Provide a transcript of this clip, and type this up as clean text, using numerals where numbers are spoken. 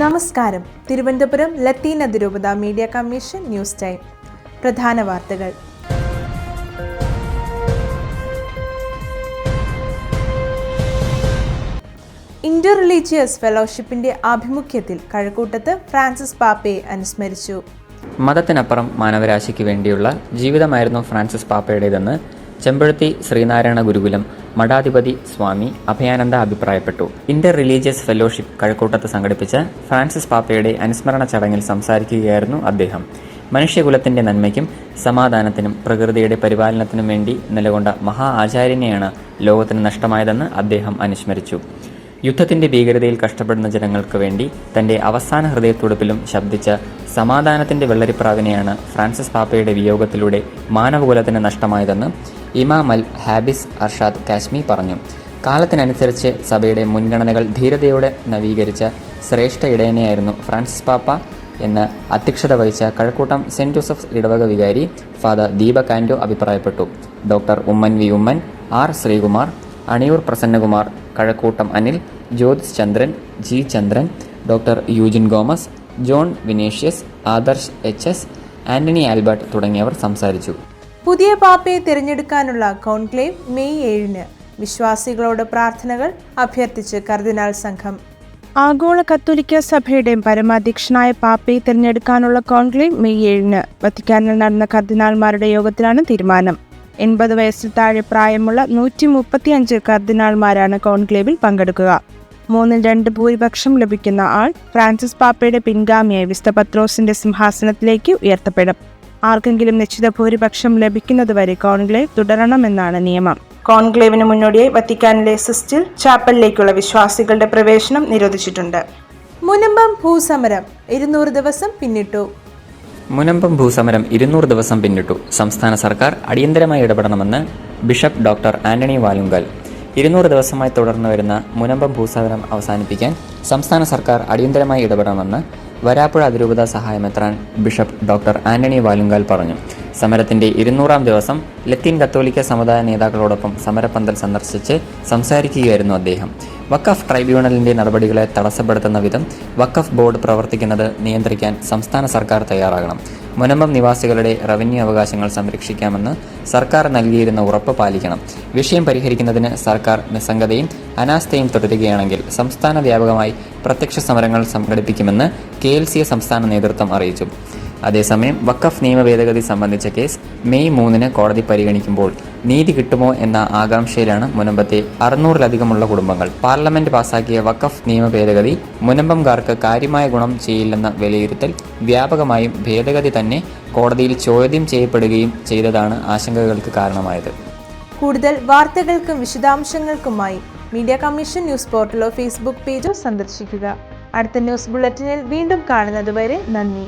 നമസ്കാരം. തിരുവനന്തപുരം ലത്തീൻ അതിരൂപത media commission news time. പ്രധാന വാർത്തകൾ. ഇന്റർ റിലീജിയസ് ഫെലോഷിപ്പിന്റെ ആഭിമുഖ്യത്തിൽ കഴക്കൂട്ടത്ത് ഫ്രാൻസിസ് പാപ്പയെ അനുസ്മരിച്ചു. മതത്തിനപ്പുറം മാനവരാശിക്ക് വേണ്ടിയുള്ള ജീവിതമായിരുന്നു ഫ്രാൻസിസ് പാപ്പയുടേതെന്ന് ചെമ്പഴത്തി ശ്രീനാരായണ ഗുരുകുലം മഠാധിപതി സ്വാമി അഭയാനന്ദ അഭിപ്രായപ്പെട്ടു. ഇന്റർ റിലീജിയസ് ഫെലോഷിപ്പ് കഴക്കൂട്ടത്ത് സംഘടിപ്പിച്ച ഫ്രാൻസിസ് പാപ്പയുടെ അനുസ്മരണ ചടങ്ങിൽ സംസാരിക്കുകയായിരുന്നു അദ്ദേഹം. മനുഷ്യകുലത്തിന്റെ നന്മയ്ക്കും സമാധാനത്തിനും പ്രകൃതിയുടെ പരിപാലനത്തിനും വേണ്ടി നിലകൊണ്ട മഹാ ആചാര്യനെയാണ് ലോകത്തിന് നഷ്ടമായതെന്ന് അദ്ദേഹം അനുസ്മരിച്ചു. യുദ്ധത്തിന്റെ ഭീകരതയിൽ കഷ്ടപ്പെടുന്ന ജനങ്ങൾക്ക് വേണ്ടി തന്റെ അവസാന ഹൃദയത്തുടിപ്പിലും ശബ്ദിച്ച സമാധാനത്തിന്റെ വെള്ളരിപ്രാവിനെയാണ് ഫ്രാൻസിസ് പാപ്പയുടെ വിയോഗത്തിലൂടെ മാനവകുലത്തിന് നഷ്ടമായതെന്ന് ഇമാം അൽ ഹാബിസ് അർഷാദ് കാശ്മി പറഞ്ഞു. കാലത്തിനനുസരിച്ച് സഭയുടെ മുൻഗണനകൾ ധീരതയോടെ നവീകരിച്ച ശ്രേഷ്ഠ ഇടയനെയായിരുന്നു ഫ്രാൻസിസ് പാപ്പ എന്ന് അധ്യക്ഷത വഹിച്ച കഴക്കൂട്ടം സെന്റ് ജോസഫ്സ് ഇടവക വികാരി ഫാദർ ദീപക് ആൻഡോ അഭിപ്രായപ്പെട്ടു. Doctor Oommen V Oommen, R Sreekumar, Aniyoor Prasannakumar, Kazhakkoottam Anil, Jyothis Chandran, G Chandran, doctor Eugene Gomez, John Vinicius, Adarsh H S., Antony Albert തുടങ്ങിയവർ സംസാരിച്ചു. പുതിയ പാപ്പയെ തിരഞ്ഞെടുക്കാനുള്ള കോൺക്ലേവ് മെയ് 7-ന് വിശ്വാസികളോട് പ്രാർത്ഥനകൾ അഭ്യർത്ഥിച്ച് കർദിനാൾ സംഘം. ആഗോള കത്തോലിക്ക സഭയുടെ പരമാധ്യക്ഷനായ പാപ്പയെ തിരഞ്ഞെടുക്കാനുള്ള കോൺക്ലേവ് മെയ് 7-ന് വത്തിക്കാനിൽ നടന്ന കർദിനാൾമാരുടെ യോഗത്തിലാണ് തീരുമാനം. 80 വയസ്സിൽ താഴെ പ്രായമുള്ള 135 കർദിനാൾമാരാണ് കോൺക്ലേവിൽ പങ്കെടുക്കുക. 3/2 ഭൂരിപക്ഷം ലഭിക്കുന്ന ആൾ ഫ്രാൻസിസ് പാപ്പയുടെ പിൻഗാമിയായി വിശുദ്ധ പത്രോസിന്റെ സിംഹാസനത്തിലേക്ക് ഉയർത്തപ്പെടും. ആർക്കെങ്കിലും നിശ്ചിത ഭൂരിപക്ഷം ലഭിക്കുന്നതുവരെ കോൺക്ലേവ് തുടരണമെന്നാണ് നിയമം. കോൺക്ലേവിന് മുന്നോടിയായി വത്തിക്കാനിലെ സിസ്റ്റിൽ ചാപ്പലിലേക്കുള്ള വിശ്വാസികളുടെ പ്രവേശനം നിരോധിച്ചിട്ടുണ്ട്. മുനമ്പം ഭൂസമരം 200 ദിവസം പിന്നിട്ടു. മുനമ്പം ഭൂസമരം 200 ദിവസം പിന്നിട്ടു. സംസ്ഥാന സർക്കാർ അടിയന്തരമായി ഇടപെടണമെന്ന് ബിഷപ്പ് ഡോക്ടർ ആന്റണി വാലുങ്കൽ. 200 ദിവസമായി തുടർന്നു വരുന്ന മുനമ്പം ഭൂസമരം അവസാനിപ്പിക്കാൻ സംസ്ഥാന സർക്കാർ അടിയന്തരമായി ഇടപെടണമെന്ന് വരാപ്പുഴ അതിരൂപത സഹായമെത്രാൻ ബിഷപ്പ് ഡോക്ടർ ആന്റണി വാലുങ്കൽ പറഞ്ഞു. സമരത്തിന്റെ 200-ാം ദിവസം ലത്തീൻ കത്തോലിക്ക സമുദായ നേതാക്കളോടൊപ്പം സമരപ്പന്തൽ സന്ദർശിച്ച് സംസാരിക്കുകയായിരുന്നു അദ്ദേഹം. വഖഫ് ട്രൈബ്യൂണലിന്റെ നടപടികളെ തടസ്സപ്പെടുത്തുന്ന വിധം വഖഫ് ബോർഡ് പ്രവർത്തിക്കുന്നത് നിയന്ത്രിക്കാൻ സംസ്ഥാന സർക്കാർ തയ്യാറാകണം. മുനമ്പം നിവാസികളുടെ റവന്യൂ അവകാശങ്ങൾ സംരക്ഷിക്കാമെന്ന് സർക്കാർ നൽകിയിരുന്ന ഉറപ്പ് പാലിക്കണം. വിഷയം പരിഹരിക്കുന്നതിന് സർക്കാർ നിസ്സംഗതയും അനാസ്ഥയും തുടരുകയാണെങ്കിൽ സംസ്ഥാന വ്യാപകമായി പ്രത്യക്ഷ സമരങ്ങൾ സംഘടിപ്പിക്കുമെന്ന് KLCA സംസ്ഥാന നേതൃത്വം അറിയിച്ചു. അതേസമയം വഖഫ് നിയമ ഭേദഗതി സംബന്ധിച്ച കേസ് മെയ് 3-ന് കോടതി പരിഗണിക്കുമ്പോൾ നീതി കിട്ടുമോ എന്ന ആകാംക്ഷയിലാണ് മുനമ്പത്തെ 600-ലധികമുള്ള കുടുംബങ്ങൾ. പാർലമെന്റ് പാസാക്കിയ വഖഫ് നിയമ ഭേദഗതി മുനമ്പംകാർക്ക് കാര്യമായ ഗുണം ചെയ്യില്ലെന്ന വിലയിരുത്തൽ വ്യാപകമായും ഭേദഗതി തന്നെ കോടതിയിൽ ചോദ്യം ചെയ്യപ്പെടുകയും ചെയ്തതാണ് ആശങ്കകൾക്ക് കാരണമായത്. കൂടുതൽ വാർത്തകൾക്കും വിശദാംശങ്ങൾക്കുമായി മീഡിയ കമ്മീഷൻ ന്യൂസ് പോർട്ടലോ ഫേസ്ബുക്ക് പേജോ സന്ദർശിക്കുക. അടുത്ത ന്യൂസ് ബുള്ളറ്റിനിൽ വീണ്ടും കാണുന്നതുവരെ നന്ദി.